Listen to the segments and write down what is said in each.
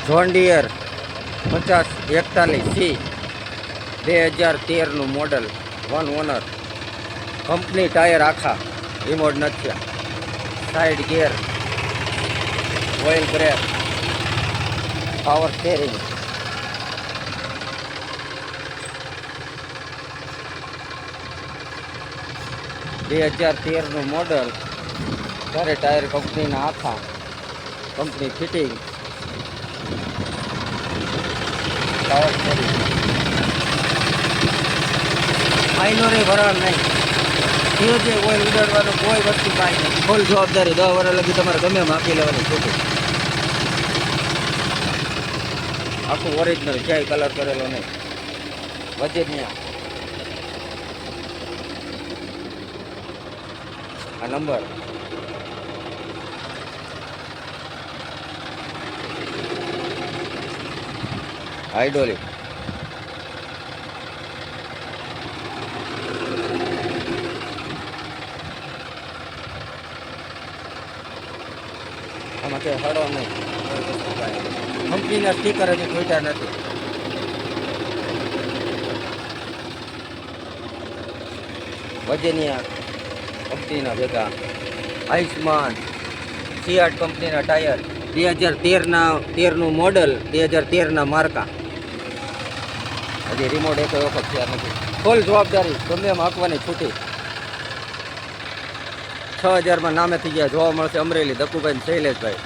John Deere 5041C 2013નું model, one owner, company tyre આખા, remote નથી, side gear, oil brake, power steering. બે 2013નું મોડલ, ત્યારે ટાયર કંપનીના આખા, કંપની ફિટિંગ, પાવર સ્ટેરિંગ. માઇનોરે ભરાણ નહીં, જે ઓઇલ ઉડાડવાનું કોઈ વસ્તુ કાંઈ નહીં, ફૂલ જવાબદારી. 10 વર્ષ લગી તમારે ગમે એમ આપી લેવાની છૂટું. આખું ઓરિજિનલ, ક્યાંય કલર કરેલો નહીં. વજનિયા આ નંબર. હાઇડ્રોલિક. આમાં કે હળો નહીં, કંપનીના સ્ટીકર હજી ખૂટ્યા નથી. વજનિયા કંપનીના ભેગા, આયુષ્માન, સિયાટ કંપનીના ટાયર, 2013નું મોડલ, 2013ના માર્કા. હજી રિમોટ એક વખત થયા નથી. ફૂલ જવાબદારી, ગમે એમ હાંકવાની છૂટી. 6000માં નામે થઈ ગયા. જોવા મળશે અમરેલી, દકુભાઈ શૈલેષભાઈ.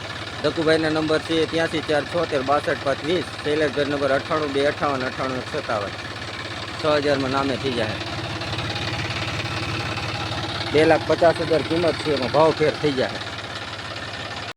દકુભાઈના નંબર છે 83 476 6520. શૈલેષભાઈ નંબર 98 258 98 57. 6000માં નામે થઈ જાય. 2,50,000 કિંમત છે, એમાં ભાવ ફેર થઈ જાય.